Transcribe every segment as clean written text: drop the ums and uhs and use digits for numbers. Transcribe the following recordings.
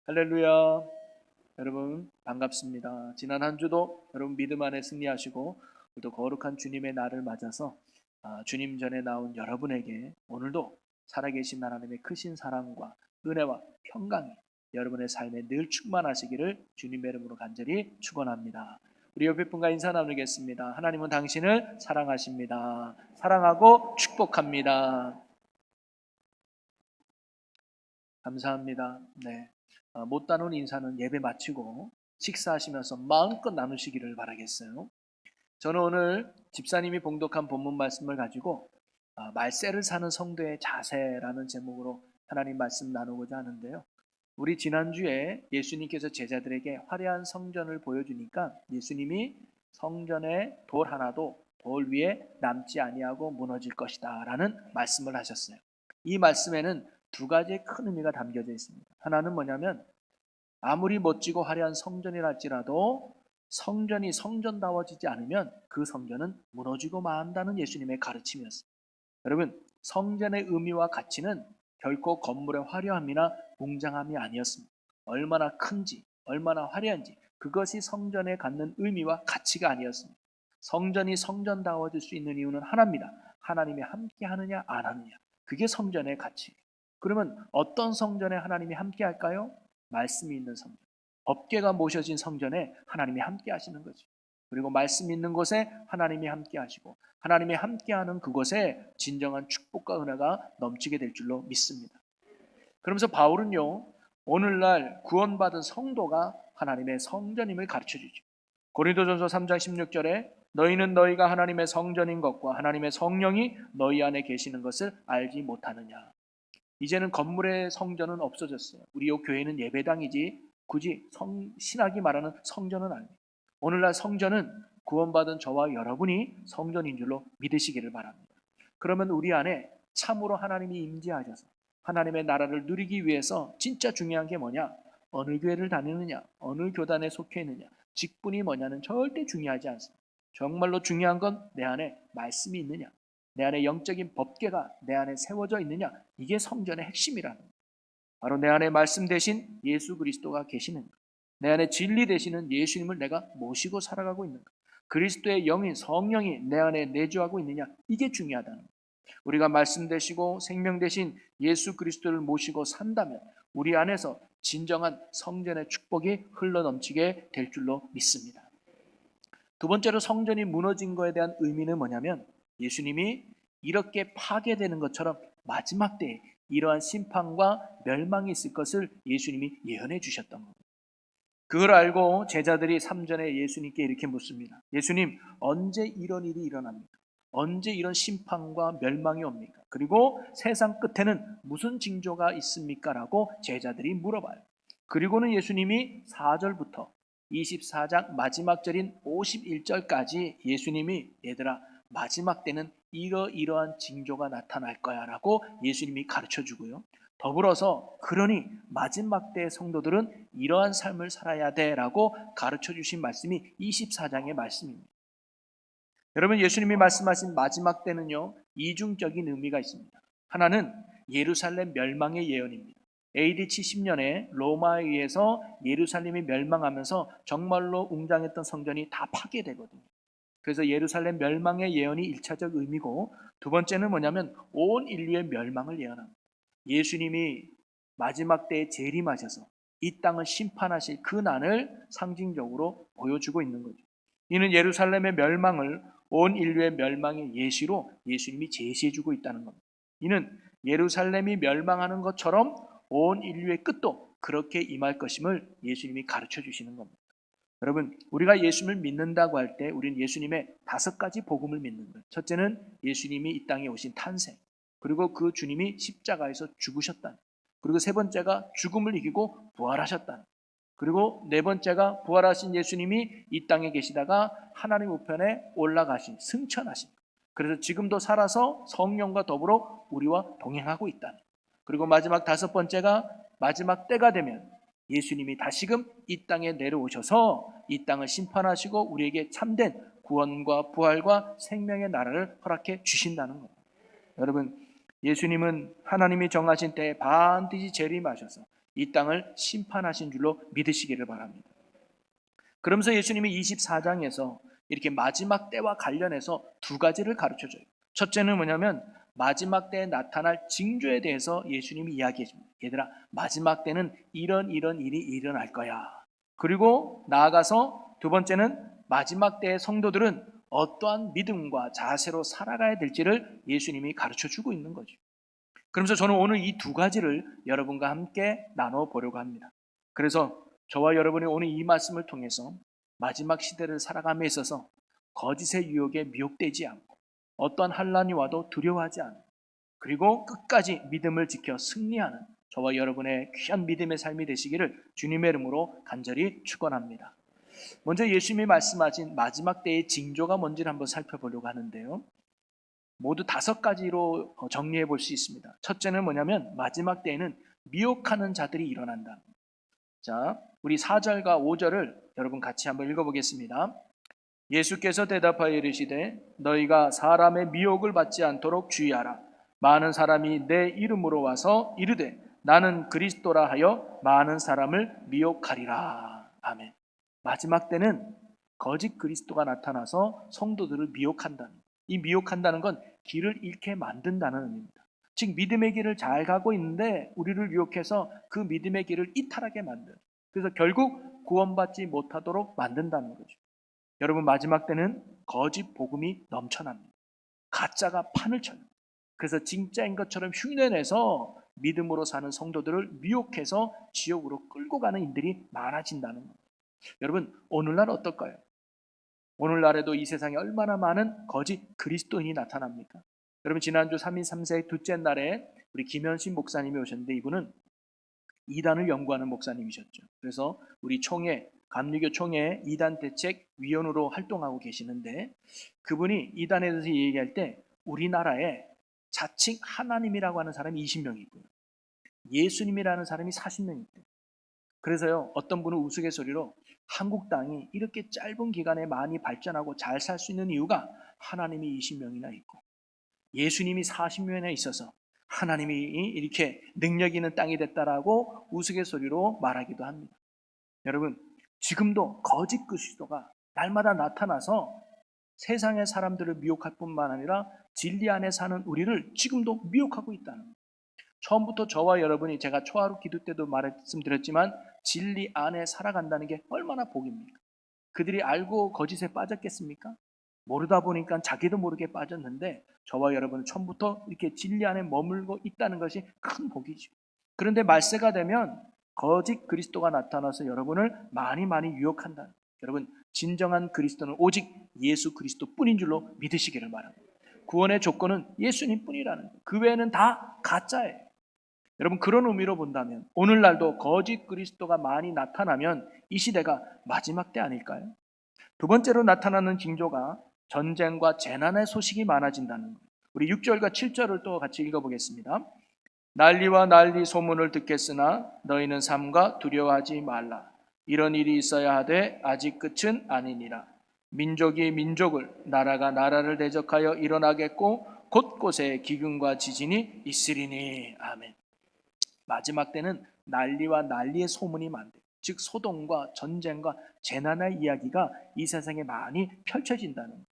할렐루야. 여러분 반갑습니다. 지난 한 주도 여러분 믿음 안에 승리하시고 또 거룩한 주님의 날을 맞아서 주님 전에 나온 여러분에게 오늘도 살아계신 하나님의 크신 사랑과 은혜와 평강이 여러분의 삶에 늘 충만하시기를 주님의 이름으로 간절히 축원합니다. 우리 옆에 분과 인사 나누겠습니다. 하나님은 당신을 사랑하십니다. 사랑하고 축복합니다. 감사합니다. 네. 못 나눈 인사는 예배 마치고 식사하시면서 마음껏 나누시기를 바라겠어요. 저는 오늘 집사님이 봉독한 본문 말씀을 가지고 말세를 사는 성도의 자세라는 제목으로 하나님 말씀 나누고자 하는데요. 우리 지난주에 예수님께서 제자들에게 화려한 성전을 보여주니까 예수님이 성전에 돌 하나도 돌 위에 남지 아니하고 무너질 것이다 라는 말씀을 하셨어요. 이 말씀에는 두 가지의 큰 의미가 담겨져 있습니다. 하나는 뭐냐면 아무리 멋지고 화려한 성전이라 할지라도 성전이 성전다워지지 않으면 그 성전은 무너지고 만다는 예수님의 가르침이었습니다. 여러분, 성전의 의미와 가치는 결코 건물의 화려함이나 웅장함이 아니었습니다. 얼마나 큰지, 얼마나 화려한지 그것이 성전에 갖는 의미와 가치가 아니었습니다. 성전이 성전다워질 수 있는 이유는 하나입니다. 하나님이 함께 하느냐 안 하느냐. 그게 성전의 가치예요. 그러면 어떤 성전에 하나님이 함께 할까요? 말씀이 있는 성전. 법궤가 모셔진 성전에 하나님이 함께 하시는 거죠. 그리고 말씀 있는 곳에 하나님이 함께 하시고 하나님이 함께하는 그곳에 진정한 축복과 은혜가 넘치게 될 줄로 믿습니다. 그러면서 바울은요, 오늘날 구원받은 성도가 하나님의 성전임을 가르쳐주죠. 고린도전서 3장 16절에 너희는 너희가 하나님의 성전인 것과 하나님의 성령이 너희 안에 계시는 것을 알지 못하느냐. 이제는 건물의 성전은 없어졌어요. 우리 요 교회는 예배당이지 굳이 신학이 말하는 성전은 아닙니다. 오늘날 성전은 구원받은 저와 여러분이 성전인 줄로 믿으시기를 바랍니다. 그러면 우리 안에 참으로 하나님이 임재하셔서 하나님의 나라를 누리기 위해서 진짜 중요한 게 뭐냐? 어느 교회를 다니느냐? 어느 교단에 속해 있느냐? 직분이 뭐냐는 절대 중요하지 않습니다. 정말로 중요한 건 내 안에 말씀이 있느냐? 내 안에 영적인 법궤가 내 안에 세워져 있느냐? 이게 성전의 핵심이라는 거예요. 바로 내 안에 말씀 대신 예수 그리스도가 계시는 거예요. 내 안에 진리 되시는 예수님을 내가 모시고 살아가고 있는 거예요. 그리스도의 영인 성령이 내 안에 내주하고 있느냐? 이게 중요하다는 거예요. 우리가 말씀 되시고 생명 되신 예수 그리스도를 모시고 산다면 우리 안에서 진정한 성전의 축복이 흘러넘치게 될 줄로 믿습니다. 두 번째로 성전이 무너진 거에 대한 의미는 뭐냐면 예수님이 이렇게 파괴되는 것처럼 마지막 때에 이러한 심판과 멸망이 있을 것을 예수님이 예언해 주셨던 겁니다. 그걸 알고 제자들이 3전에 예수님께 이렇게 묻습니다. 예수님, 언제 이런 일이 일어납니까? 언제 이런 심판과 멸망이 옵니까? 그리고 세상 끝에는 무슨 징조가 있습니까? 라고 제자들이 물어봐요. 그리고는 예수님이 4절부터 24장 마지막 절인 51절까지 예수님이 얘들아 마지막 때는 이러이러한 징조가 나타날 거야 라고 예수님이 가르쳐 주고요. 더불어서 그러니 마지막 때의 성도들은 이러한 삶을 살아야 돼라고 가르쳐 주신 말씀이 24장의 말씀입니다. 여러분 예수님이 말씀하신 마지막 때는요 이중적인 의미가 있습니다. 하나는 예루살렘 멸망의 예언입니다. AD 70년에 로마에 의해서 예루살렘이 멸망하면서 정말로 웅장했던 성전이 다 파괴되거든요. 그래서 예루살렘 멸망의 예언이 1차적 의미고 두 번째는 뭐냐면 온 인류의 멸망을 예언합니다. 예수님이 마지막 때에 재림하셔서 이 땅을 심판하실 그 난을 상징적으로 보여주고 있는 거죠. 이는 예루살렘의 멸망을 온 인류의 멸망의 예시로 예수님이 제시해주고 있다는 겁니다. 이는 예루살렘이 멸망하는 것처럼 온 인류의 끝도 그렇게 임할 것임을 예수님이 가르쳐 주시는 겁니다. 여러분, 우리가 예수님을 믿는다고 할 때 우리는 예수님의 5가지 복음을 믿는 거예요. 첫째는 예수님이 이 땅에 오신 탄생, 그리고 그 주님이 십자가에서 죽으셨다는, 그리고 세 번째가 죽음을 이기고 부활하셨다는, 그리고 네 번째가 부활하신 예수님이 이 땅에 계시다가 하나님 우편에 올라가신, 승천하신, 그래서 지금도 살아서 성령과 더불어 우리와 동행하고 있다는, 그리고 마지막 5번째가 마지막 때가 되면 예수님이 다시금 이 땅에 내려오셔서 이 땅을 심판하시고 우리에게 참된 구원과 부활과 생명의 나라를 허락해 주신다는 겁니다. 여러분, 예수님은 하나님이 정하신 때에 반드시 재림하셔서 이 땅을 심판하신 줄로 믿으시기를 바랍니다. 그러면서 예수님이 24장에서 이렇게 마지막 때와 관련해서 두 가지를 가르쳐줘요. 첫째는 뭐냐면 마지막 때에 나타날 징조에 대해서 예수님이 이야기해 줍니다. 얘들아, 마지막 때는 이런 일이 일어날 거야. 그리고 나아가서 두 번째는 마지막 때의 성도들은 어떠한 믿음과 자세로 살아가야 될지를 예수님이 가르쳐 주고 있는 거죠. 그러면서 저는 오늘 이 두 가지를 여러분과 함께 나눠 보려고 합니다. 그래서 저와 여러분이 오늘 이 말씀을 통해서 마지막 시대를 살아감에 있어서 거짓의 유혹에 미혹되지 않고 어떠한 환난이 와도 두려워하지 않고 그리고 끝까지 믿음을 지켜 승리하는 저와 여러분의 귀한 믿음의 삶이 되시기를 주님의 이름으로 간절히 축원합니다. 먼저 예수님이 말씀하신 마지막 때의 징조가 뭔지를 한번 살펴보려고 하는데요. 모두 5가지로 정리해 볼 수 있습니다. 첫째는 뭐냐면 마지막 때에는 미혹하는 자들이 일어난다. 자, 우리 4절과 5절을 여러분 같이 한번 읽어보겠습니다. 예수께서 대답하여 이르시되 너희가 사람의 미혹을 받지 않도록 주의하라. 많은 사람이 내 이름으로 와서 이르되 나는 그리스도라 하여 많은 사람을 미혹하리라. 아멘. 마지막 때는 거짓 그리스도가 나타나서 성도들을 미혹한다는, 이 미혹한다는 건 길을 잃게 만든다는 의미입니다. 즉 믿음의 길을 잘 가고 있는데 우리를 유혹해서 그 믿음의 길을 이탈하게 만든, 그래서 결국 구원받지 못하도록 만든다는 거죠. 여러분, 마지막 때는 거짓 복음이 넘쳐납니다. 가짜가 판을 쳐요. 그래서 진짜인 것처럼 흉내내서 믿음으로 사는 성도들을 미혹해서 지옥으로 끌고 가는 일들이 많아진다는 겁니다. 여러분, 오늘날 어떨까요? 오늘날에도 이 세상에 얼마나 많은 거짓 그리스도인이 나타납니까? 여러분, 지난주 3인 3세의 둘째 날에 우리 김현신 목사님이 오셨는데 이분은 이단을 연구하는 목사님이셨죠. 그래서 우리 총회, 감리교 총회 이단 대책 위원으로 활동하고 계시는데 그분이 이단에 대해서 얘기할 때 우리나라에 자칭 하나님이라고 하는 사람이 20명이 있고요. 예수님이라는 사람이 40명이 있대요. 그래서요, 어떤 분은 우스갯소리로 한국 땅이 이렇게 짧은 기간에 많이 발전하고 잘 살 수 있는 이유가 하나님이 20명이나 있고 예수님이 40명이나 있어서 하나님이 이렇게 능력 있는 땅이 됐다라고 우스갯소리로 말하기도 합니다. 여러분, 지금도 거짓 그리스도가 날마다 나타나서 세상의 사람들을 미혹할 뿐만 아니라 진리 안에 사는 우리를 지금도 미혹하고 있다는 거예요. 처음부터 저와 여러분이 제가 초하루 기도 때도 말씀드렸지만 진리 안에 살아간다는 게 얼마나 복입니까? 그들이 알고 거짓에 빠졌겠습니까? 모르다 보니까 자기도 모르게 빠졌는데 저와 여러분은 처음부터 이렇게 진리 안에 머물고 있다는 것이 큰 복이죠. 그런데 말세가 되면 거짓 그리스도가 나타나서 여러분을 많이 유혹한다. 여러분, 진정한 그리스도는 오직 예수 그리스도뿐인 줄로 믿으시기를 바랍니다. 구원의 조건은 예수님 뿐이라는 거예요. 그 외에는 다 가짜예요. 여러분, 그런 의미로 본다면 오늘날도 거짓 그리스도가 많이 나타나면 이 시대가 마지막 때 아닐까요? 두 번째로 나타나는 징조가 전쟁과 재난의 소식이 많아진다는 거예요. 우리 6절과 7절을 또 같이 읽어보겠습니다. 난리와 난리 소문을 듣겠으나 너희는 삼가 두려워하지 말라. 이런 일이 있어야 하되 아직 끝은 아니니라. 민족이 민족을, 나라가 나라를 대적하여 일어나겠고 곳곳에 기근과 지진이 있으리니. 아멘. 마지막 때는 난리와 난리의 소문이 많대요. 즉 소동과 전쟁과 재난의 이야기가 이 세상에 많이 펼쳐진다는 거예요.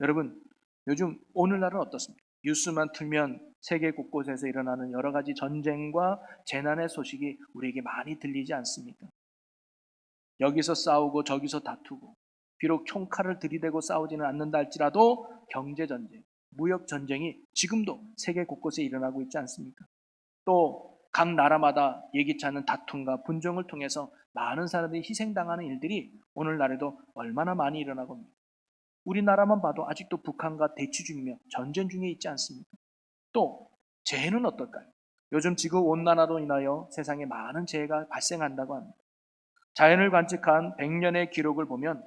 여러분, 요즘 오늘날은 어떻습니까? 뉴스만 틀면 세계 곳곳에서 일어나는 여러 가지 전쟁과 재난의 소식이 우리에게 많이 들리지 않습니까? 여기서 싸우고 저기서 다투고 비록 총칼을 들이대고 싸우지는 않는다 할지라도 경제전쟁, 무역전쟁이 지금도 세계 곳곳에 일어나고 있지 않습니까? 또 각 나라마다 예기치 않은 다툼과 분쟁을 통해서 많은 사람들이 희생당하는 일들이 오늘날에도 얼마나 많이 일어나고 있습니다. 우리나라만 봐도 아직도 북한과 대치 중이며 전쟁 중에 있지 않습니까? 또 재해는 어떨까요? 요즘 지구온난화로 인하여 세상에 많은 재해가 발생한다고 합니다. 자연을 관측한 100년의 기록을 보면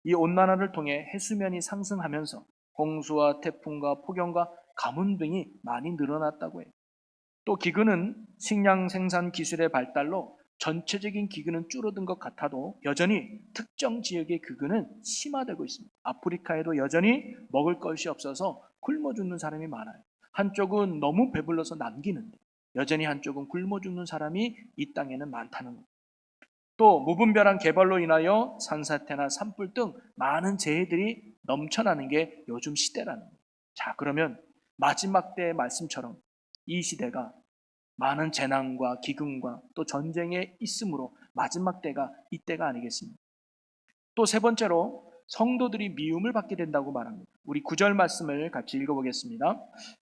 이 온난화를 통해 해수면이 상승하면서 홍수와 태풍과 폭염과 가뭄 등이 많이 늘어났다고 해요. 또 기근은 식량 생산 기술의 발달로 전체적인 기근은 줄어든 것 같아도 여전히 특정 지역의 기근은 심화되고 있습니다. 아프리카에도 여전히 먹을 것이 없어서 굶어 죽는 사람이 많아요. 한쪽은 너무 배불러서 남기는데 여전히 한쪽은 굶어 죽는 사람이 이 땅에는 많다는 것. 또 무분별한 개발로 인하여 산사태나 산불 등 많은 재해들이 넘쳐나는 게 요즘 시대라는 거예요. 자, 그러면 마지막 때의 말씀처럼 이 시대가 많은 재난과 기근과 또 전쟁에 있으므로 마지막 때가 이때가 아니겠습니까? 또 세 번째로 성도들이 미움을 받게 된다고 말합니다. 우리 9절 말씀을 같이 읽어보겠습니다.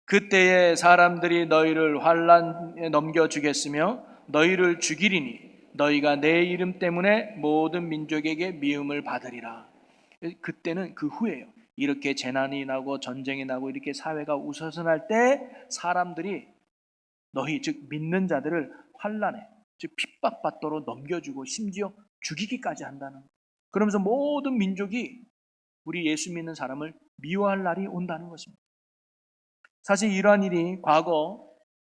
그때에 사람들이 너희를 환란에 넘겨주겠으며 너희를 죽이리니 너희가 내 이름 때문에 모든 민족에게 미움을 받으리라. 그때는 그 후에요. 이렇게 재난이 나고 전쟁이 나고 이렇게 사회가 우선순할 때 사람들이 너희 즉 믿는 자들을 환란에 즉 핍박받도록 넘겨주고 심지어 죽이기까지 한다는 거예요. 그러면서 모든 민족이 우리 예수 믿는 사람을 미워할 날이 온다는 것입니다. 사실 이러한 일이 과거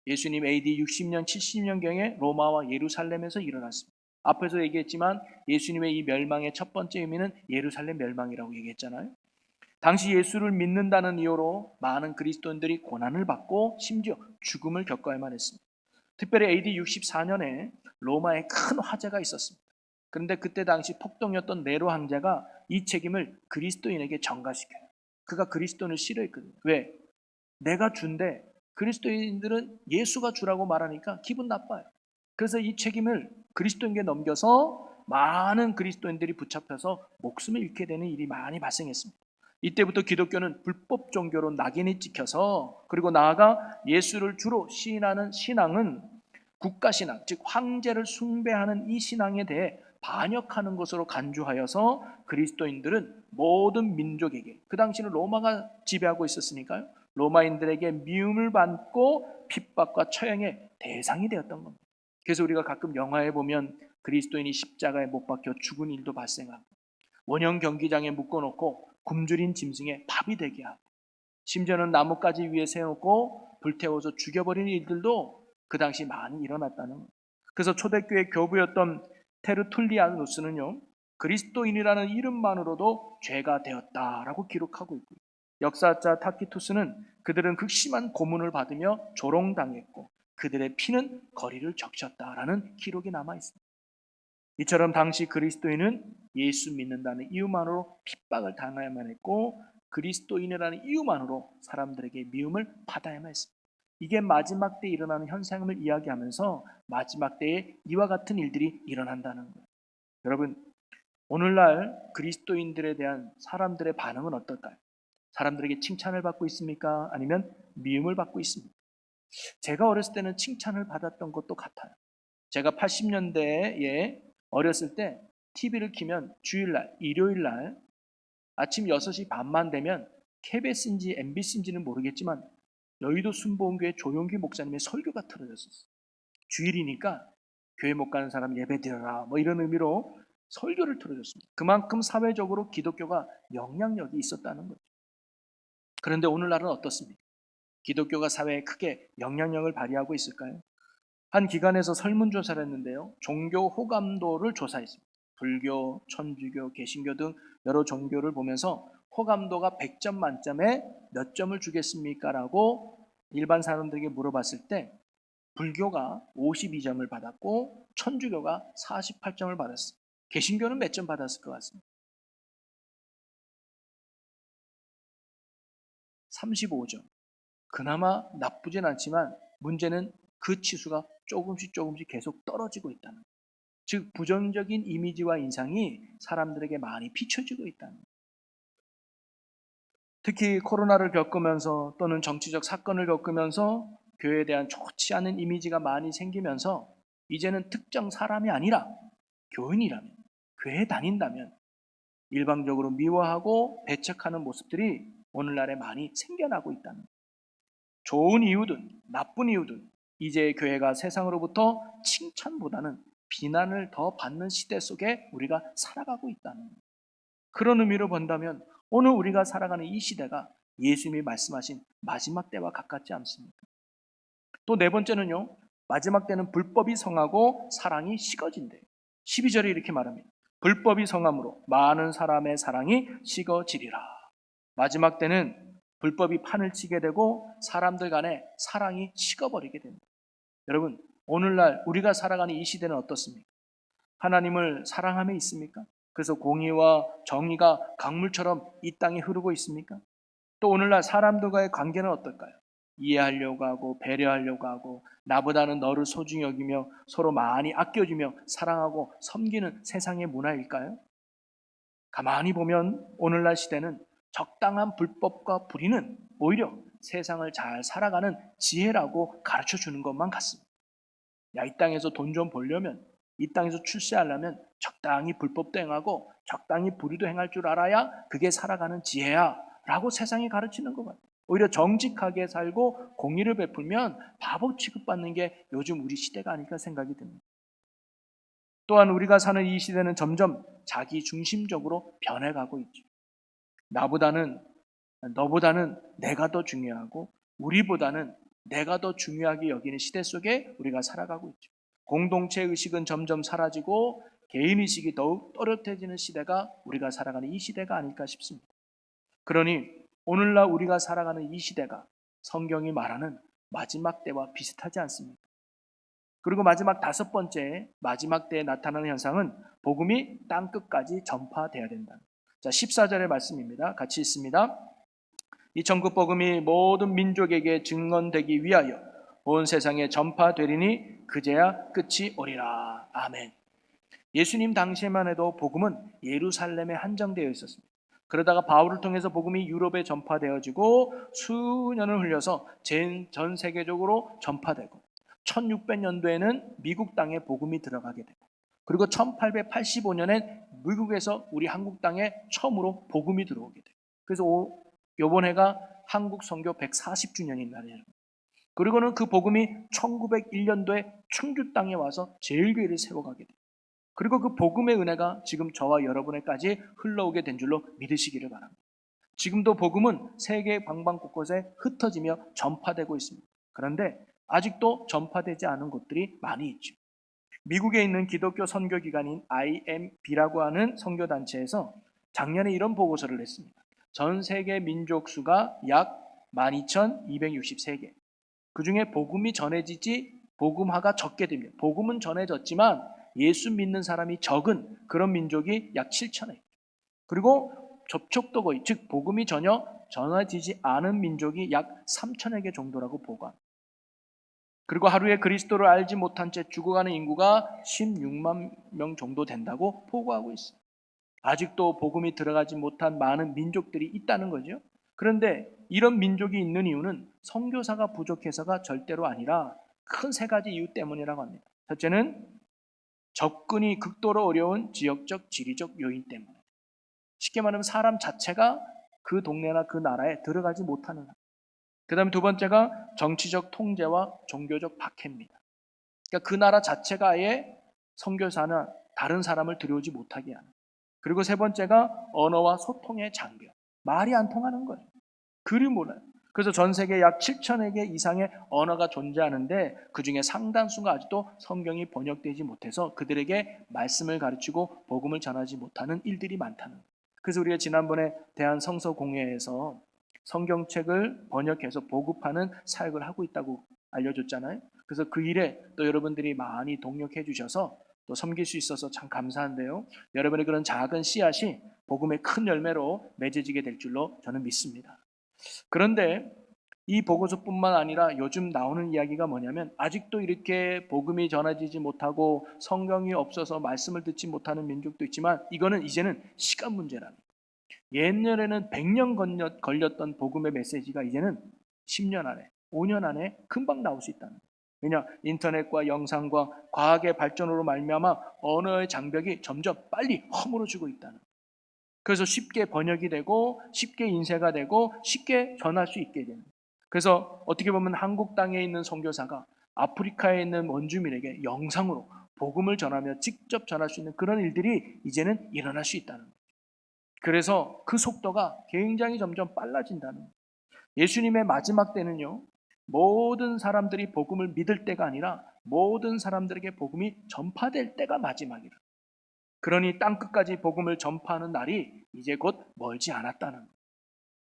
예수님 AD 60년 70년경에 로마와 예루살렘에서 일어났습니다. 앞에서 얘기했지만 예수님의 이 멸망의 첫 번째 의미는 예루살렘 멸망이라고 얘기했잖아요. 당시 예수를 믿는다는 이유로 많은 그리스도인들이 고난을 받고 심지어 죽음을 겪어야만 했습니다. 특별히 AD 64년에 로마에 큰 화재가 있었습니다. 그런데 그때 당시 폭동이었던 네로 황제가 이 책임을 그리스도인에게 전가시켜요. 그가 그리스도인을 싫어했거든요. 왜? 내가 준데 그리스도인들은 예수가 주라고 말하니까 기분 나빠요. 그래서 이 책임을 그리스도인에게 넘겨서 많은 그리스도인들이 붙잡혀서 목숨을 잃게 되는 일이 많이 발생했습니다. 이때부터 기독교는 불법 종교로 낙인이 찍혀서 그리고 나아가 예수를 주로 시인하는 신앙은 국가신앙, 즉 황제를 숭배하는 이 신앙에 대해 반역하는 것으로 간주하여서 그리스도인들은 모든 민족에게, 그 당시는 로마가 지배하고 있었으니까요, 로마인들에게 미움을 받고 핍박과 처형의 대상이 되었던 겁니다. 그래서 우리가 가끔 영화에 보면 그리스도인이 십자가에 못 박혀 죽은 일도 발생하고 원형 경기장에 묶어놓고 굶주린 짐승의 밥이 되게 하고 심지어는 나뭇가지 위에 세워놓고 불태워서 죽여버리는 일들도 그 당시 많이 일어났다는 거예요. 그래서 초대교회 교부였던 테르툴리아누스는요, 그리스도인이라는 이름만으로도 죄가 되었다라고 기록하고 있고요. 역사자 타키투스는 그들은 극심한 고문을 받으며 조롱당했고 그들의 피는 거리를 적셨다라는 기록이 남아 있습니다. 이처럼 당시 그리스도인은 예수 믿는다는 이유만으로 핍박을 당해야만 했고 그리스도인이라는 이유만으로 사람들에게 미움을 받아야만 했습니다. 이게 마지막 때에 일어나는 현상을 이야기하면서 마지막 때에 이와 같은 일들이 일어난다는 거예요. 여러분, 오늘날 그리스도인들에 대한 사람들의 반응은 어떨까요? 사람들에게 칭찬을 받고 있습니까? 아니면 미움을 받고 있습니까? 제가 어렸을 때는 칭찬을 받았던 것도 같아요. 제가 80년대에 어렸을 때 TV를 켜면 주일날, 일요일날 아침 6시 반만 되면 KBS인지 MBC인지는 모르겠지만 여의도 순복음교회 조용기 목사님의 설교가 틀어졌었어요. 주일이니까 교회 못 가는 사람 예배 드려라 뭐 이런 의미로 설교를 틀어줬습니다. 그만큼 사회적으로 기독교가 영향력이 있었다는 거죠. 그런데 오늘날은 어떻습니까? 기독교가 사회에 크게 영향력을 발휘하고 있을까요? 한 기관에서 설문조사를 했는데요. 종교 호감도를 조사했습니다. 불교, 천주교, 개신교 등 여러 종교를 보면서 호감도가 100점 만점에 몇 점을 주겠습니까? 라고 일반 사람들에게 물어봤을 때 불교가 52점을 받았고 천주교가 48점을 받았어요. 개신교는 몇 점 받았을 것 같습니다. 35점. 그나마 나쁘진 않지만 문제는 그 치수가 조금씩 계속 떨어지고 있다는 거예요. 즉 부정적인 이미지와 인상이 사람들에게 많이 비춰지고 있다는 거예요. 특히 코로나를 겪으면서 또는 정치적 사건을 겪으면서 교회에 대한 좋지 않은 이미지가 많이 생기면서 이제는 특정 사람이 아니라 교인이라면, 교회에 다닌다면 일방적으로 미워하고 배척하는 모습들이 오늘날에 많이 생겨나고 있다는 거예요. 좋은 이유든 나쁜 이유든 이제 교회가 세상으로부터 칭찬보다는 비난을 더 받는 시대 속에 우리가 살아가고 있다는 거예요. 그런 의미로 본다면 오늘 우리가 살아가는 이 시대가 예수님이 말씀하신 마지막 때와 가깝지 않습니까? 또 네 번째는요, 마지막 때는 불법이 성하고 사랑이 식어진대요. 12절에 이렇게 말합니다. 불법이 성함으로 많은 사람의 사랑이 식어지리라. 마지막 때는 불법이 판을 치게 되고 사람들 간에 사랑이 식어버리게 됩니다. 여러분, 오늘날 우리가 살아가는 이 시대는 어떻습니까? 하나님을 사랑함에 있습니까? 그래서 공의와 정의가 강물처럼 이 땅에 흐르고 있습니까? 또 오늘날 사람들과의 관계는 어떨까요? 이해하려고 하고 배려하려고 하고 나보다는 너를 소중히 여기며 서로 많이 아껴주며 사랑하고 섬기는 세상의 문화일까요? 가만히 보면 오늘날 시대는 적당한 불법과 불의는 오히려 세상을 잘 살아가는 지혜라고 가르쳐 주는 것만 같습니다. 야, 이 땅에서 돈 좀 벌려면, 이 땅에서 출세하려면 적당히 불법도 행하고 적당히 불의도 행할 줄 알아야 그게 살아가는 지혜야 라고 세상이 가르치는 것 같아요. 오히려 정직하게 살고 공의를 베풀면 바보 취급받는 게 요즘 우리 시대가 아닐까 생각이 듭니다. 또한 우리가 사는 이 시대는 점점 자기 중심적으로 변해가고 있죠. 나보다는, 너보다는 내가 더 중요하고 우리보다는 내가 더 중요하게 여기는 시대 속에 우리가 살아가고 있죠. 공동체 의식은 점점 사라지고 개인 의식이 더욱 또렷해지는 시대가 우리가 살아가는 이 시대가 아닐까 싶습니다. 그러니 오늘날 우리가 살아가는 이 시대가 성경이 말하는 마지막 때와 비슷하지 않습니까? 그리고 마지막 다섯 번째, 마지막 때에 나타나는 현상은 복음이 땅끝까지 전파돼야 된다. 자, 14절의 말씀입니다. 같이 읽습니다. 이 천국 복음이 모든 민족에게 증언되기 위하여 온 세상에 전파되리니 그제야 끝이 오리라. 아멘. 예수님 당시에만 해도 복음은 예루살렘에 한정되어 있었습니다. 그러다가 바울을 통해서 복음이 유럽에 전파되어지고 수년을 흘려서 전 세계적으로 전파되고 1600년도에는 미국 땅에 복음이 들어가게 되고 그리고 1885년엔 미국에서 우리 한국 땅에 처음으로 복음이 들어오게 돼요. 그래서 이번 해가 한국 선교 140주년인 날이에요. 그리고는 그 복음이 1901년도에 충주 땅에 와서 제일교회를 세워가게 돼요. 그리고 그 복음의 은혜가 지금 저와 여러분에까지 흘러오게 된 줄로 믿으시기를 바랍니다. 지금도 복음은 세계 방방 곳곳에 흩어지며 전파되고 있습니다. 그런데 아직도 전파되지 않은 곳들이 많이 있죠. 미국에 있는 기독교 선교기관인 IMB라고 하는 선교단체에서 작년에 이런 보고서를 냈습니다. 전 세계 민족 수가 약 12,263개. 그 중에 복음이 전해지지 복음화가 적게 됩니다. 복음은 전해졌지만 예수 믿는 사람이 적은 그런 민족이 약 7천회. 그리고 접촉도 거의, 즉 복음이 전혀 전해지지 않은 민족이 약 3천여 개 정도라고 보고합니다. 그리고 하루에 그리스도를 알지 못한 채 죽어가는 인구가 16만 명 정도 된다고 보고하고 있어요. 아직도 복음이 들어가지 못한 많은 민족들이 있다는 거죠. 그런데 이런 민족이 있는 이유는 선교사가 부족해서가 절대로 아니라 큰 세 가지 이유 때문이라고 합니다. 첫째는 접근이 극도로 어려운 지역적, 지리적 요인 때문에. 쉽게 말하면 사람 자체가 그 동네나 그 나라에 들어가지 못하는. 그 다음에 두 번째가 정치적 통제와 종교적 박해입니다. 그러니까 그 나라 자체가 아예 선교사나 다른 사람을 들여오지 못하게 하는. 그리고 세 번째가 언어와 소통의 장벽. 말이 안 통하는 거예요. 글이 몰라요. 그래서 전 세계 약 7천여 개 이상의 언어가 존재하는데 그중에 상당수가 아직도 성경이 번역되지 못해서 그들에게 말씀을 가르치고 복음을 전하지 못하는 일들이 많다는 거예요. 그래서 우리가 지난번에 대한성서공회에서 성경책을 번역해서 보급하는 사역을 하고 있다고 알려줬잖아요. 그래서 그 일에 또 여러분들이 많이 동력해 주셔서 또 섬길 수 있어서 참 감사한데요. 여러분의 그런 작은 씨앗이 복음의 큰 열매로 맺어지게 될 줄로 저는 믿습니다. 그런데 이 보고서뿐만 아니라 요즘 나오는 이야기가 뭐냐면 아직도 이렇게 복음이 전해지지 못하고 성경이 없어서 말씀을 듣지 못하는 민족도 있지만 이거는 이제는 시간 문제랍니다. 옛날에는 100년 걸렸던 복음의 메시지가 이제는 10년 안에, 5년 안에 금방 나올 수 있다는 거예요. 왜냐? 인터넷과 영상과 과학의 발전으로 말미암아 언어의 장벽이 점점 빨리 허물어지고 있다는 거예요. 그래서 쉽게 번역이 되고 쉽게 인쇄가 되고 쉽게 전할 수 있게 되는. 그래서 어떻게 보면 한국 땅에 있는 선교사가 아프리카에 있는 원주민에게 영상으로 복음을 전하며 직접 전할 수 있는 그런 일들이 이제는 일어날 수 있다는 거예요. 그래서 그 속도가 굉장히 점점 빨라진다는 거예요. 예수님의 마지막 때는요, 모든 사람들이 복음을 믿을 때가 아니라 모든 사람들에게 복음이 전파될 때가 마지막이라. 그러니 땅끝까지 복음을 전파하는 날이 이제 곧 멀지 않았다는 거예요.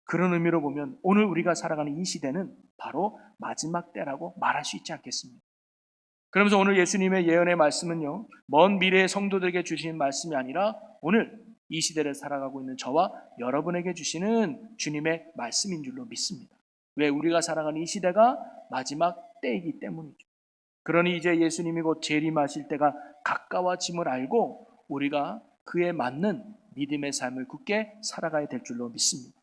그런 의미로 보면 오늘 우리가 살아가는 이 시대는 바로 마지막 때라고 말할 수 있지 않겠습니까? 그러면서 오늘 예수님의 예언의 말씀은요, 먼 미래의 성도들에게 주시는 말씀이 아니라 오늘 이 시대를 살아가고 있는 저와 여러분에게 주시는 주님의 말씀인 줄로 믿습니다. 왜? 우리가 살아가는 이 시대가 마지막 때이기 때문이죠. 그러니 이제 예수님이 곧 재림하실 때가 가까워짐을 알고 우리가 그에 맞는 믿음의 삶을 굳게 살아가야 될 줄로 믿습니다.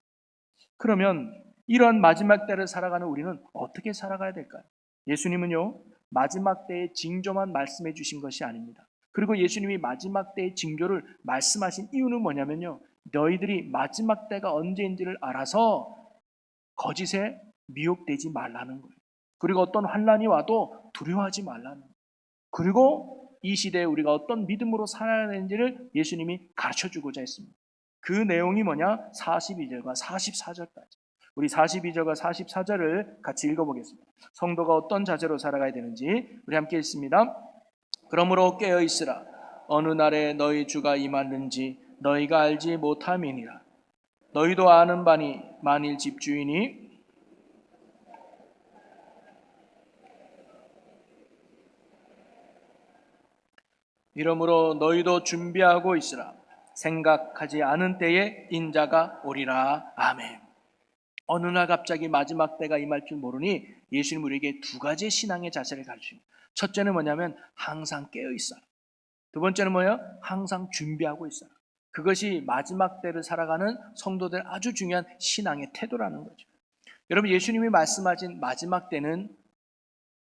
그러면 이러한 마지막 때를 살아가는 우리는 어떻게 살아가야 될까요? 예수님은요, 마지막 때의 징조만 말씀해 주신 것이 아닙니다. 그리고 예수님이 마지막 때의 징조를 말씀하신 이유는 뭐냐면요, 너희들이 마지막 때가 언제인지를 알아서 거짓에 미혹되지 말라는 거예요. 그리고 어떤 환난이 와도 두려워하지 말라는 거예요. 그리고 이 시대에 우리가 어떤 믿음으로 살아야 되는지를 예수님이 가르쳐 주고자 했습니다. 그 내용이 뭐냐? 42절과 44절까지. 우리 42절과 44절을 같이 읽어보겠습니다. 성도가 어떤 자세로 살아가야 되는지 우리 함께 읽습니다. 그러므로 깨어 있으라. 어느 날에 너희 주가 임하는지 너희가 알지 못함이니라. 너희도 아는 바니 만일 집주인이 이러므로 너희도 준비하고 있으라. 생각하지 않은 때에 인자가 오리라. 아멘. 어느 날 갑자기 마지막 때가 임할 줄 모르니 예수님 우리에게 두 가지 신앙의 자세를 가르칩니다. 첫째는 뭐냐면 항상 깨어 있어라. 두 번째는 뭐예요? 항상 준비하고 있어라. 그것이 마지막 때를 살아가는 성도들 아주 중요한 신앙의 태도라는 거죠. 여러분, 예수님이 말씀하신 마지막 때는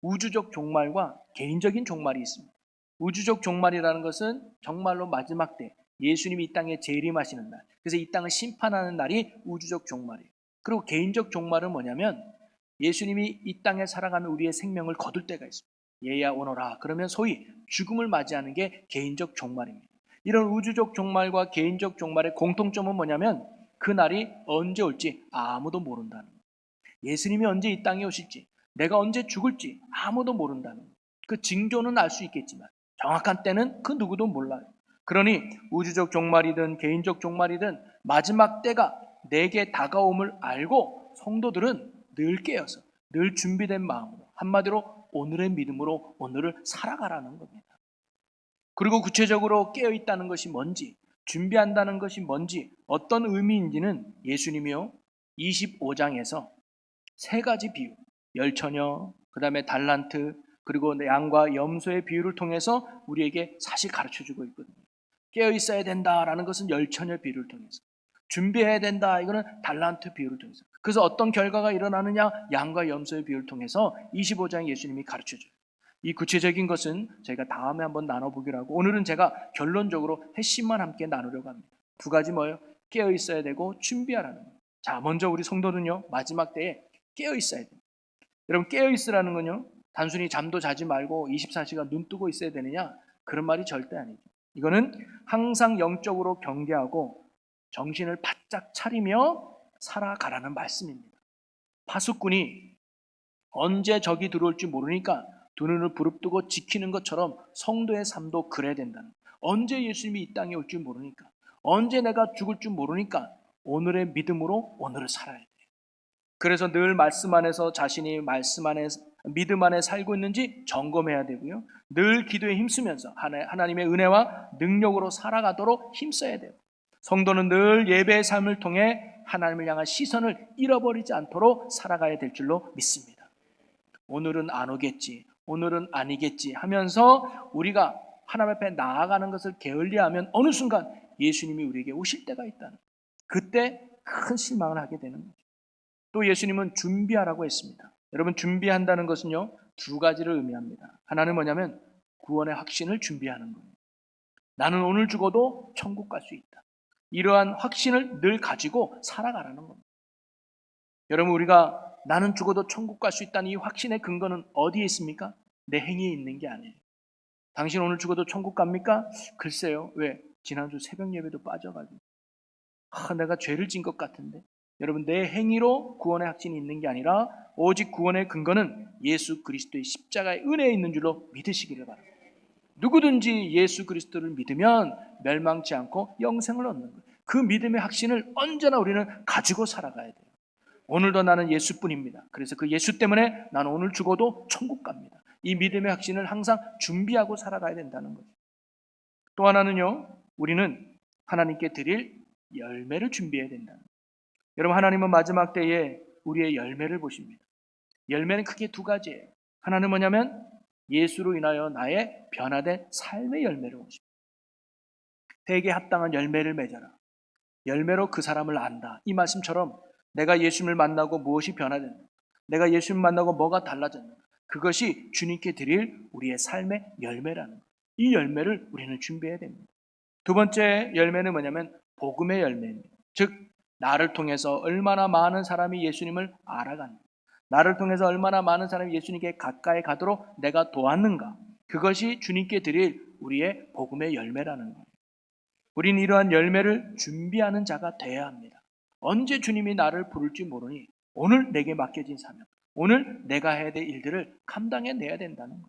우주적 종말과 개인적인 종말이 있습니다. 우주적 종말이라는 것은 정말로 마지막 때 예수님이 이 땅에 재림하시는 날, 그래서 이 땅을 심판하는 날이 우주적 종말이에요. 그리고 개인적 종말은 뭐냐면 예수님이 이 땅에 살아가는 우리의 생명을 거둘 때가 있습니다. 얘야 오너라. 그러면 소위 죽음을 맞이하는 게 개인적 종말입니다. 이런 우주적 종말과 개인적 종말의 공통점은 뭐냐면 그 날이 언제 올지 아무도 모른다는 거예요. 예수님이 언제 이 땅에 오실지, 내가 언제 죽을지 아무도 모른다는 거예요. 그 징조는 알 수 있겠지만 정확한 때는 그 누구도 몰라요. 그러니 우주적 종말이든 개인적 종말이든 마지막 때가 내게 다가옴을 알고 성도들은 늘 깨어서 늘 준비된 마음으로, 한마디로 오늘의 믿음으로 오늘을 살아가라는 겁니다. 그리고 구체적으로 깨어있다는 것이 뭔지, 준비한다는 것이 뭔지, 어떤 의미인지는 예수님이요 25장에서 세 가지 비유, 열처녀, 그 다음에 달란트, 그리고 양과 염소의 비유를 통해서 우리에게 사실 가르쳐주고 있거든요. 깨어 있어야 된다라는 것은 열처녀 비유를 통해서, 준비해야 된다 이거는 달란트 비유를 통해서, 그래서 어떤 결과가 일어나느냐, 양과 염소의 비유를 통해서 25장 예수님이 가르쳐줘요. 이 구체적인 것은 저희가 다음에 한번 나눠보기로 하고, 오늘은 제가 결론적으로 핵심만 함께 나누려고 합니다. 두 가지 뭐예요? 깨어 있어야 되고 준비하라는 거예요. 자, 먼저 우리 성도는요 마지막 때에 깨어 있어야 돼요. 여러분, 깨어 있으라는 건요 단순히 잠도 자지 말고 24시간 눈 뜨고 있어야 되느냐, 그런 말이 절대 아니죠. 이거는 항상 영적으로 경계하고 정신을 바짝 차리며 살아가라는 말씀입니다. 파수꾼이 언제 적이 들어올지 모르니까 두 눈을 부릅뜨고 지키는 것처럼 성도의 삶도 그래야 된다는 거예요. 언제 예수님이 이 땅에 올 줄 모르니까, 언제 내가 죽을 줄 모르니까 오늘의 믿음으로 오늘을 살아야 돼요. 그래서 늘 말씀 안에서 자신이 말씀 안에 믿음 안에 살고 있는지 점검해야 되고요. 늘 기도에 힘쓰면서 하나님의 은혜와 능력으로 살아가도록 힘써야 돼요. 성도는 늘 예배의 삶을 통해 하나님을 향한 시선을 잃어버리지 않도록 살아가야 될 줄로 믿습니다. 오늘은 안 오겠지, 오늘은 아니겠지 하면서 우리가 하나님 앞에 나아가는 것을 게을리하면 어느 순간 예수님이 우리에게 오실 때가 있다는, 그때 큰 실망을 하게 되는 거죠. 또 예수님은 준비하라고 했습니다. 여러분, 준비한다는 것은요 두 가지를 의미합니다. 하나는 뭐냐면 구원의 확신을 준비하는 거예요. 나는 오늘 죽어도 천국 갈 수 있다. 이러한 확신을 늘 가지고 살아가라는 겁니다. 여러분, 우리가 나는 죽어도 천국 갈 수 있다는 이 확신의 근거는 어디에 있습니까? 내 행위에 있는 게 아니에요. 당신 오늘 죽어도 천국 갑니까? 글쎄요. 왜? 지난주 새벽 예배도 빠져가지고 내가 죄를 진 것 같은데. 여러분, 내 행위로 구원의 확신이 있는 게 아니라 오직 구원의 근거는 예수 그리스도의 십자가의 은혜에 있는 줄로 믿으시기를 바랍니다. 누구든지 예수 그리스도를 믿으면 멸망치 않고 영생을 얻는 거예요. 그 믿음의 확신을 언제나 우리는 가지고 살아가야 돼요. 오늘도 나는 예수뿐입니다. 그래서 그 예수 때문에 나는 오늘 죽어도 천국 갑니다. 이 믿음의 확신을 항상 준비하고 살아가야 된다는 거죠. 또 하나는요, 우리는 하나님께 드릴 열매를 준비해야 된다는 거예요. 여러분, 하나님은 마지막 때에 우리의 열매를 보십니다. 열매는 크게 두 가지예요. 하나는 뭐냐면 예수로 인하여 나의 변화된 삶의 열매를 보십니다. 대개 합당한 열매를 맺어라. 열매로 그 사람을 안다. 이 말씀처럼 내가 예수님을 만나고 무엇이 변화됐는가, 내가 예수님을 만나고 뭐가 달라졌는가, 그것이 주님께 드릴 우리의 삶의 열매라는 거예요. 이 열매를 우리는 준비해야 됩니다. 두 번째 열매는 뭐냐면 복음의 열매입니다. 즉 나를 통해서 얼마나 많은 사람이 예수님을 알아가는가, 나를 통해서 얼마나 많은 사람이 예수님께 가까이 가도록 내가 도왔는가, 그것이 주님께 드릴 우리의 복음의 열매라는 거예요. 우리는 이러한 열매를 준비하는 자가 되어야 합니다. 언제 주님이 나를 부를지 모르니 오늘 내게 맡겨진 사명, 오늘 내가 해야 될 일들을 감당해내야 된다는 거예요.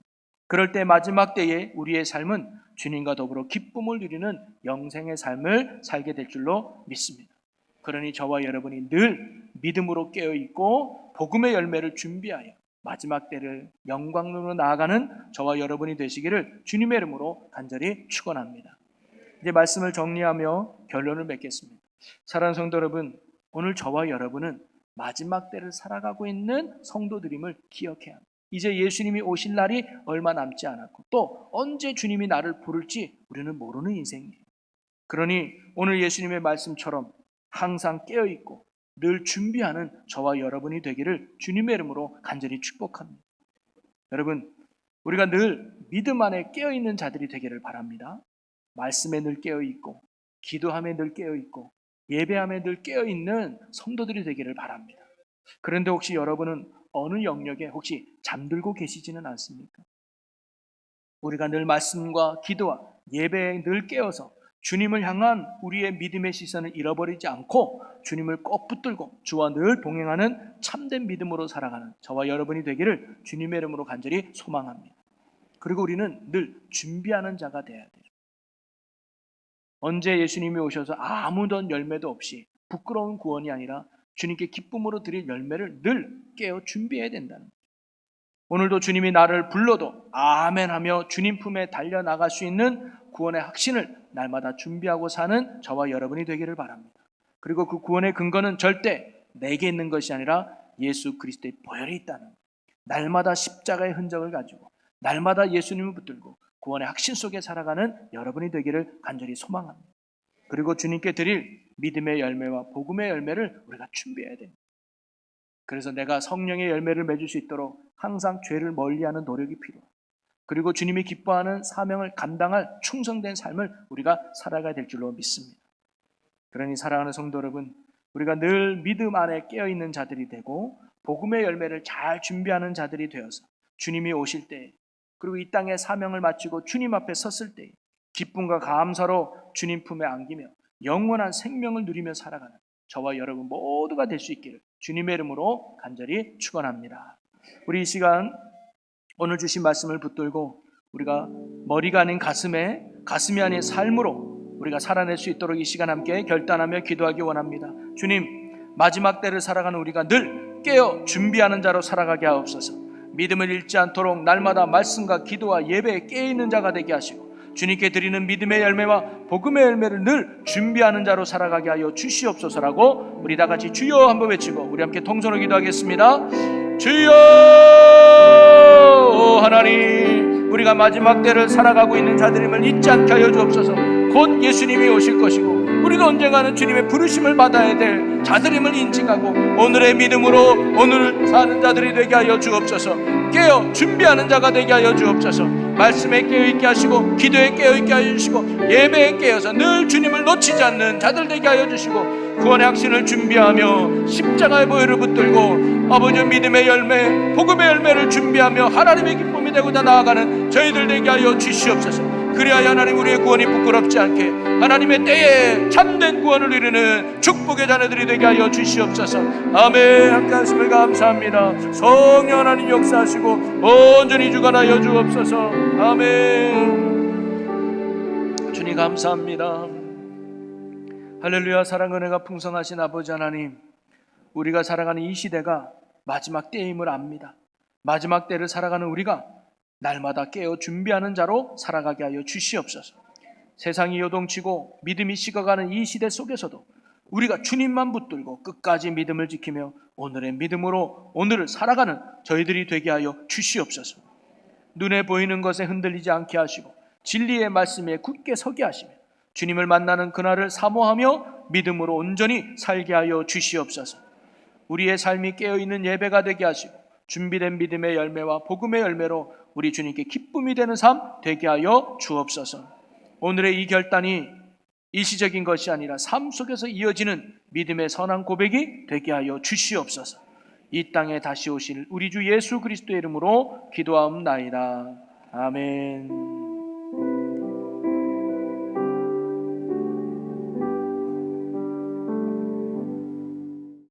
그럴 때 마지막 때에 우리의 삶은 주님과 더불어 기쁨을 누리는 영생의 삶을 살게 될 줄로 믿습니다. 그러니 저와 여러분이 늘 믿음으로 깨어있고 복음의 열매를 준비하여 마지막 때를 영광으로 나아가는 저와 여러분이 되시기를 주님의 이름으로 간절히 축원합니다. 이제 말씀을 정리하며 결론을 맺겠습니다. 사랑하는 성도 여러분, 오늘 저와 여러분은 마지막 때를 살아가고 있는 성도들임을 기억해야 합니다. 이제 예수님이 오실 날이 얼마 남지 않았고 또 언제 주님이 나를 부를지 우리는 모르는 인생이에요. 그러니 오늘 예수님의 말씀처럼 항상 깨어있고 늘 준비하는 저와 여러분이 되기를 주님의 이름으로 간절히 축복합니다. 여러분, 우리가 늘 믿음 안에 깨어있는 자들이 되기를 바랍니다. 말씀에 늘 깨어있고 기도함에 늘 깨어있고 예배함에 늘 깨어있는 성도들이 되기를 바랍니다. 그런데 혹시 여러분은 어느 영역에 혹시 잠들고 계시지는 않습니까? 우리가 늘 말씀과 기도와 예배에 늘 깨어서 주님을 향한 우리의 믿음의 시선을 잃어버리지 않고 주님을 꼭 붙들고 주와 늘 동행하는 참된 믿음으로 살아가는 저와 여러분이 되기를 주님의 이름으로 간절히 소망합니다. 그리고 우리는 늘 준비하는 자가 되어야 돼요. 언제 예수님이 오셔서 아무런 열매도 없이 부끄러운 구원이 아니라 주님께 기쁨으로 드릴 열매를 늘 깨어 준비해야 된다는 거예요. 오늘도 주님이 나를 불러도 아멘 하며 주님 품에 달려나갈 수 있는 구원의 확신을 날마다 준비하고 사는 저와 여러분이 되기를 바랍니다. 그리고 그 구원의 근거는 절대 내게 있는 것이 아니라 예수 그리스도의 보혈이 있다는 거예요. 날마다 십자가의 흔적을 가지고 날마다 예수님을 붙들고 구원의 확신 속에 살아가는 여러분이 되기를 간절히 소망합니다. 그리고 주님께 드릴 믿음의 열매와 복음의 열매를 우리가 준비해야 됩니다. 그래서 내가 성령의 열매를 맺을 수 있도록 항상 죄를 멀리하는 노력이 필요합니다. 그리고 주님이 기뻐하는 사명을 감당할 충성된 삶을 우리가 살아가야 될 줄로 믿습니다. 그러니 사랑하는 성도 여러분, 우리가 늘 믿음 안에 깨어있는 자들이 되고 복음의 열매를 잘 준비하는 자들이 되어서 주님이 오실 때, 그리고 이 땅에 사명을 마치고 주님 앞에 섰을 때 기쁨과 감사로 주님 품에 안기며 영원한 생명을 누리며 살아가는 저와 여러분 모두가 될 수 있기를 주님의 이름으로 간절히 축원합니다. 우리 이 시간 오늘 주신 말씀을 붙들고 우리가 머리가 아닌 가슴이 아닌 삶으로 우리가 살아낼 수 있도록 이 시간 함께 결단하며 기도하기 원합니다. 주님, 마지막 때를 살아가는 우리가 늘 깨어 준비하는 자로 살아가게 하옵소서. 믿음을 잃지 않도록 날마다 말씀과 기도와 예배에 깨어있는 자가 되게 하시고 주님께 드리는 믿음의 열매와 복음의 열매를 늘 준비하는 자로 살아가게 하여 주시옵소서라고 우리 다 같이 주여 한번 외치고 우리 함께 통성으로 기도하겠습니다. 주여 하나님, 우리가 마지막 때를 살아가고 있는 자들임을 잊지 않게 하여 주옵소서. 곧 예수님이 오실 것이고 우리도 언젠가는 주님의 부르심을 받아야 될 자들임을 인식하고 오늘의 믿음으로 오늘 사는 자들이 되게 하여 주옵소서. 깨어 준비하는 자가 되게 하여 주옵소서. 말씀에 깨어있게 하시고 기도에 깨어있게 하여 주시고 예배에 깨어서 늘 주님을 놓치지 않는 자들 되게 하여 주시고 구원의 확신을 준비하며 십자가의 보혈을 붙들고 아버지의 믿음의 열매 복음의 열매를 준비하며 하나님의 기쁨이 되고자 나아가는 저희들 되게 하여 주시옵소서. 그리하여 하나님 우리의 구원이 부끄럽지 않게 하나님의 때에 참된 구원을 이루는 축복의 자녀들이 되게 하여 주시옵소서. 아멘. 함께 하심을 감사합니다. 성령 하나님 역사하시고 온전히 주관하여 주옵소서. 아멘. 주님 감사합니다. 할렐루야. 사랑 은혜가 풍성하신 아버지 하나님, 우리가 살아가는 이 시대가 마지막 때임을 압니다. 마지막 때를 살아가는 우리가 날마다 깨어 준비하는 자로 살아가게 하여 주시옵소서. 세상이 요동치고 믿음이 식어가는 이 시대 속에서도 우리가 주님만 붙들고 끝까지 믿음을 지키며 오늘의 믿음으로 오늘을 살아가는 저희들이 되게 하여 주시옵소서. 눈에 보이는 것에 흔들리지 않게 하시고 진리의 말씀에 굳게 서게 하시며 주님을 만나는 그날을 사모하며 믿음으로 온전히 살게 하여 주시옵소서. 우리의 삶이 깨어있는 예배가 되게 하시고 준비된 믿음의 열매와 복음의 열매로 우리 주님께 기쁨이 되는 삶 되게 하여 주옵소서. 오늘의 이 결단이 일시적인 것이 아니라 삶 속에서 이어지는 믿음의 선한 고백이 되게 하여 주시옵소서. 이 땅에 다시 오실 우리 주 예수 그리스도의 이름으로 기도하옵나이다. 아멘.